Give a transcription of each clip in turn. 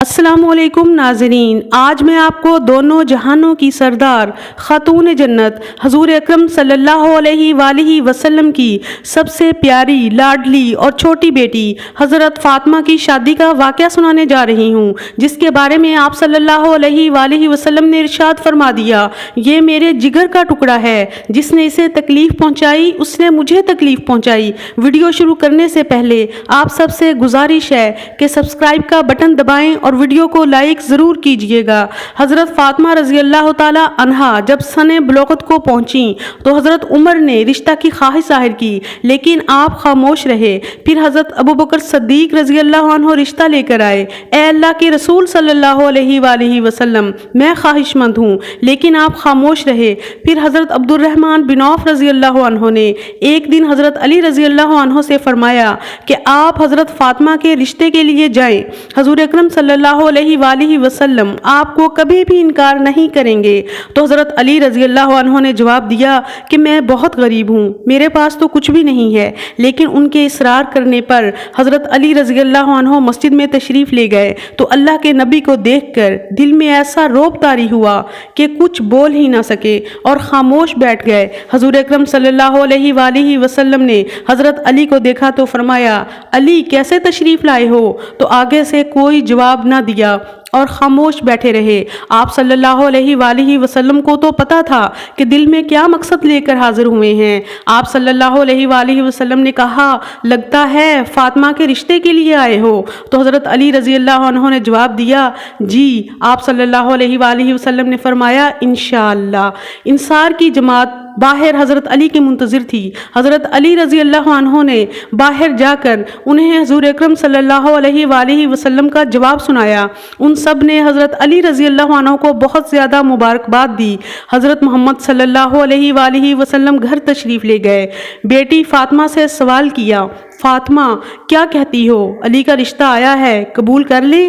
السلام علیکم ناظرین، آج میں آپ کو دونوں جہانوں کی سردار خاتون جنت حضور اکرم صلی اللہ علیہ وآلہ وسلم کی سب سے پیاری، لاڈلی اور چھوٹی بیٹی حضرت فاطمہ کی شادی کا واقعہ سنانے جا رہی ہوں، جس کے بارے میں آپ صلی اللہ علیہ وآلہ وسلم نے ارشاد فرما دیا، یہ میرے جگر کا ٹکڑا ہے، جس نے اسے تکلیف پہنچائی اس نے مجھے تکلیف پہنچائی۔ ویڈیو شروع کرنے سے پہلے آپ سب سے گزارش ہے کہ سبسکرائب کا بٹن دبائیں اور ویڈیو کو لائک ضرور کیجئے گا۔ حضرت فاطمہ رضی اللہ تعالی عنہا جب سن بلوغت کو پہنچیں تو حضرت عمر نے رشتہ کی خواہش ظاہر کی، لیکن آپ خاموش رہے۔ پھر حضرت ابوبکر صدیق رضی اللہ عنہ رشتہ لے کر آئے۔ اے اللہ کے رسول صلی اللہ علیہ وآلہ وسلم، میں خواہش مند ہوں، لیکن آپ خاموش رہے۔ پھر حضرت عبد الرحمن بن عوف رضی اللہ عنہ نے ایک دن حضرت علی رضی اللہ عنہ سے فرمایا کہ آپ حضرت فاطمہ کے رشتے کے لیے جائیں، حضور اکرم صلی اللہ علیہ وآلہ وسلم آپ کو کبھی بھی انکار نہیں کریں گے۔ تو حضرت علی رضی اللہ عنہ نے جواب دیا کہ میں بہت غریب ہوں، میرے پاس تو کچھ بھی نہیں ہے، لیکن ان کے اصرار کرنے پر حضرت علی رضی اللہ عنہ مسجد میں تشریف لے گئے تو اللہ کے نبی کو دیکھ کر دل میں ایسا رعب طاری ہوا کہ کچھ بول ہی نہ سکے اور خاموش بیٹھ گئے۔ حضور اکرم صلی اللہ علیہ وآلہ وسلم نے حضرت علی کو دیکھا تو فرمایا، علی کیسے تشریف لائے ہو؟ تو آگے سے کوئی جواب نہ دیا اور خاموش بیٹھے رہے۔ آپ صلی اللہ علیہ وآلہ وسلم کو تو پتا تھا کہ دل میں کیا مقصد لے کر حاضر ہوئے ہیں۔ آپ صلی اللہ علیہ وآلہ وسلم نے کہا، لگتا ہے فاطمہ کے رشتے کے لیے آئے ہو؟ تو حضرت علی رضی اللہ عنہ نے جواب دیا، جی۔ آپ صلی اللہ علیہ وآلہ وسلم نے فرمایا، انشاءاللہ۔ انصار کی جماعت باہر حضرت علی کے منتظر تھی۔ حضرت علی رضی اللہ عنہ نے باہر جا کر انہیں حضور اکرم صلی اللہ علیہ وآلہ وسلم کا جواب سنایا۔ ان سب نے حضرت علی رضی اللہ عنہ کو بہت زیادہ مبارکباد دی۔ حضرت محمد صلی اللہ علیہ وآلہ وسلم گھر تشریف لے گئے۔ بیٹی فاطمہ سے سوال کیا، فاطمہ کیا کہتی ہو؟ علی کا رشتہ آیا ہے، قبول کر لیں؟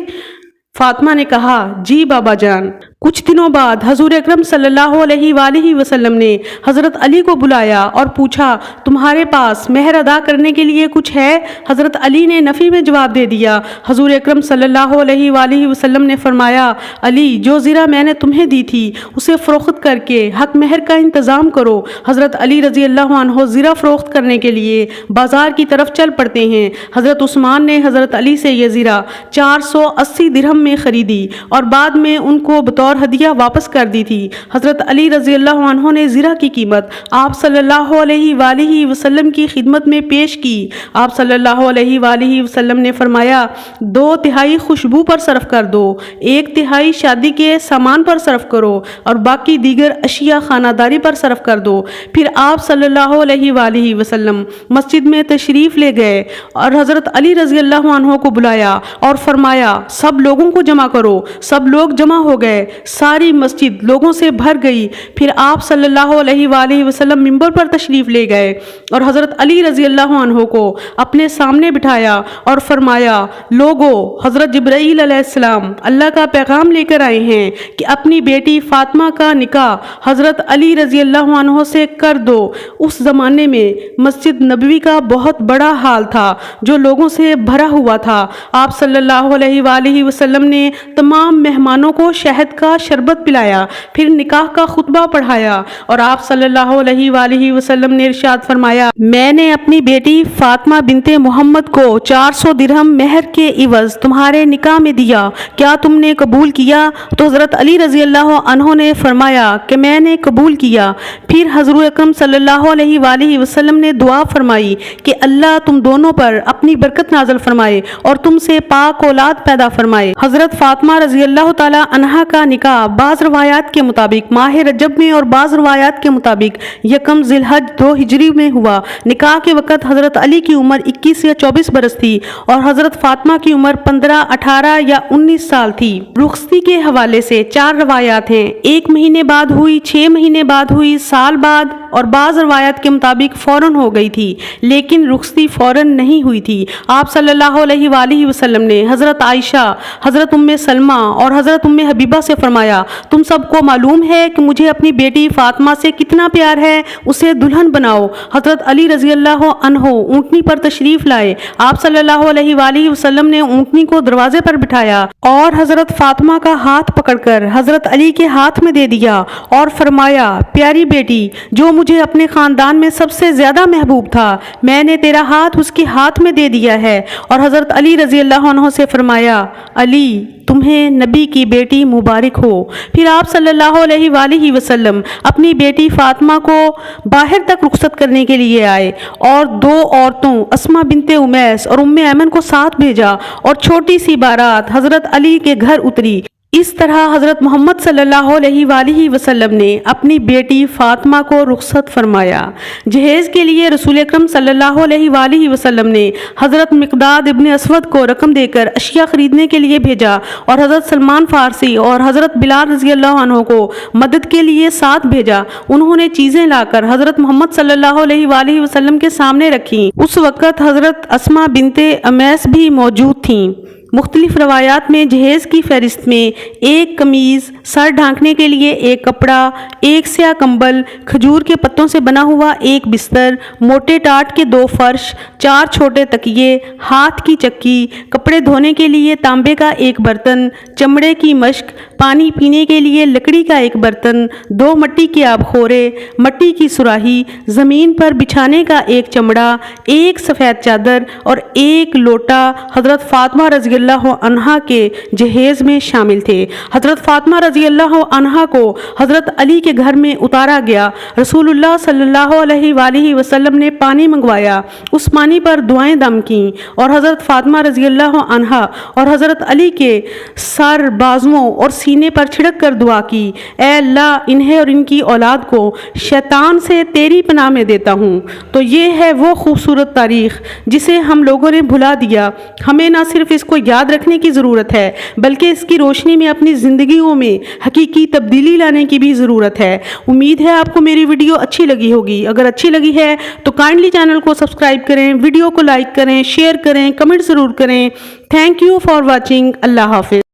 فاطمہ نے کہا، جی بابا جان۔ کچھ دنوں بعد حضور اکرم صلی اللہ علیہ وآلہ وسلم نے حضرت علی کو بلایا اور پوچھا، تمہارے پاس مہر ادا کرنے کے لیے کچھ ہے؟ حضرت علی نے نفی میں جواب دے دیا۔ حضور اکرم صلی اللہ علیہ وآلہ وسلم نے فرمایا، علی جو زرہ میں نے تمہیں دی تھی اسے فروخت کر کے حق مہر کا انتظام کرو۔ حضرت علی رضی اللہ عنہ زرہ فروخت کرنے کے لیے بازار کی طرف چل پڑتے ہیں۔ حضرت عثمان نے حضرت علی سے یہ زرہ 480 درہم میں خریدی اور بعد میں ان کو بطور ہدیہ واپس کر دی تھی۔ حضرت علی رضی اللہ عنہ نے زرہ کی قیمت آپ صلی اللہ علیہ وآلہ وسلم کی خدمت میں پیش کی۔ آپ صلی اللہ علیہ وآلہ وسلم نے فرمایا، 2/3 خوشبو پر صرف کر دو، 1/3 شادی کے سامان پر صرف کرو اور باقی دیگر اشیاء خانہ داری پر صرف کر دو۔ پھر آپ صلی اللہ علیہ وآلہ وسلم مسجد میں تشریف لے گئے اور حضرت علی رضی اللہ عنہ کو بلایا اور فرمایا، سب لوگوں کو جمع کرو۔ سب لوگ جمع ہو گئے، ساری مسجد لوگوں سے بھر گئی۔ پھر آپ صلی اللہ علیہ وآلہ وسلم منبر پر تشریف لے گئے اور حضرت علی رضی اللہ عنہ کو اپنے سامنے بٹھایا اور فرمایا، لوگو، حضرت جبرائیل علیہ السلام اللہ کا پیغام لے کر آئے ہیں کہ اپنی بیٹی فاطمہ کا نکاح حضرت علی رضی اللہ عنہ سے کر دو۔ اس زمانے میں مسجد نبوی کا بہت بڑا ہال تھا جو لوگوں سے بھرا ہوا تھا۔ آپ صلی اللہ علیہ وآلہ وسلم نے تمام مہمانوں کو شہد کا شربت پلایا، پھر نکاح کا خطبہ پڑھایا اور آپ صلی اللہ علیہ وآلہ وسلم نے ارشاد فرمایا، میں نے اپنی بیٹی فاطمہ بنت محمد کو 400 درہم مہر کے عوض تمہارے نکاح میں دیا، کیا تم نے قبول کیا؟ تو حضرت علی رضی اللہ عنہ نے فرمایا کہ میں نے قبول کیا۔ پھر حضور اکرم صلی اللہ علیہ وآلہ وسلم نے دعا فرمائی کہ اللہ تم دونوں پر اپنی برکت نازل فرمائے اور تم سے پاک اولاد پیدا فرمائے۔ حضرت فاطمہ رضی اللہ تعالی عنہا کا نکاح بعض روایات کے مطابق ماہ رجب میں اور بعض روایات کے مطابق 1 ذی الحج 2 ہجری میں ہوا۔ نکاح کے وقت حضرت علی کی عمر 21 یا 24 برس تھی اور حضرت فاطمہ کی عمر 15، 18 یا 19 سال تھی۔ رخصتی کے حوالے سے 4 روایات ہیں، 1 مہینے بعد ہوئی، 6 مہینے بعد ہوئی، سال بعد، اور بعض روایات کے مطابق فوراً ہو گئی تھی، لیکن رخصتی فوراً نہیں ہوئی تھی۔ آپ صلی اللہ علیہ وآلہ وسلم نے حضرت عائشہ، حضرت ام سلمہ اور حضرت ام حبیبہ سے فرمایا، تم سب کو معلوم ہے کہ مجھے اپنی بیٹی فاطمہ سے کتنا پیار ہے، اسے دلہن بناؤ۔ حضرت علی رضی اللہ عنہ اونٹنی پر تشریف لائے۔ آپ صلی اللہ علیہ وآلہ وسلم نے اونٹنی کو دروازے پر بٹھایا اور حضرت فاطمہ کا ہاتھ پکڑ کر حضرت علی کے ہاتھ میں دے دیا اور فرمایا، پیاری بیٹی، جو مجھے اپنے خاندان میں سب سے زیادہ محبوب تھا، میں نے تیرا ہاتھ اس کے ہاتھ میں دے دیا ہے۔ اور حضرت علی رضی اللہ عنہ سے فرمایا، علی، تمہیں نبی کی بیٹی مبارک ہو۔ پھر آپ صلی اللہ علیہ وآلہ وسلم اپنی بیٹی فاطمہ کو باہر تک رخصت کرنے کے لیے آئے اور دو عورتوں اسماء بنت امیس اور ام ایمن کو ساتھ بھیجا اور چھوٹی سی بارات حضرت علی کے گھر اتری۔ اس طرح حضرت محمد صلی اللہ علیہ وآلہ وسلم نے اپنی بیٹی فاطمہ کو رخصت فرمایا۔ جہیز کے لیے رسول اکرم صلی اللہ علیہ وآلہ وسلم نے حضرت مقداد ابن اسود کو رقم دے کر اشیاء خریدنے کے لیے بھیجا اور حضرت سلمان فارسی اور حضرت بلال رضی اللہ عنہ کو مدد کے لیے ساتھ بھیجا۔ انہوں نے چیزیں لا کر حضرت محمد صلی اللہ علیہ وآلہ وسلم کے سامنے رکھیں۔ اس وقت حضرت اسماء بنت امیس بھی موجود تھیں۔ مختلف روایات میں جہیز کی فہرست میں ایک قمیض، سر ڈھانکنے کے لیے ایک کپڑا، ایک سیاہ کمبل، کھجور کے پتوں سے بنا ہوا ایک بستر، موٹے ٹاٹ کے 2 فرش، 4 چھوٹے تکیے، ہاتھ کی چکی، کپڑے دھونے کے لیے تانبے کا ایک برتن، چمڑے کی مشک، پانی پینے کے لیے لکڑی کا ایک برتن، 2 مٹی کے آب خورے، مٹی کی سراہی، زمین پر بچھانے کا ایک چمڑا، ایک سفید چادر اور ایک لوٹا حضرت فاطمہ رضی اللہ عنہا کے جہیز میں شامل تھے۔ حضرت فاطمہ رضی اللہ عنہا کو حضرت علی کے گھر میں اتارا گیا۔ رسول اللہ صلی اللہ علیہ وآلہ وسلم نے پانی منگوایا، اس پانی پر دعائیں دم کیں اور حضرت فاطمہ رضی اللہ عنہا اور حضرت علی کے سر، بازوؤں اور سینے پر چھڑک کر دعا کی، اے اللہ، انہیں اور ان کی اولاد کو شیطان سے تیری پناہ میں دیتا ہوں۔ تو یہ ہے وہ خوبصورت تاریخ جسے ہم لوگوں نے بھلا دیا۔ ہمیں نہ صرف اس کو یاد رکھنے کی ضرورت ہے بلکہ اس کی روشنی میں اپنی زندگیوں میں حقیقی تبدیلی لانے کی بھی ضرورت ہے۔ امید ہے آپ کو میری ویڈیو اچھی لگی ہوگی۔ اگر اچھی لگی ہے تو کائنڈلی چینل کو سبسکرائب کریں، ویڈیو کو لائک کریں، شیئر کریں، کمنٹ ضرور کریں۔ Thank you for watching. اللہ حافظ۔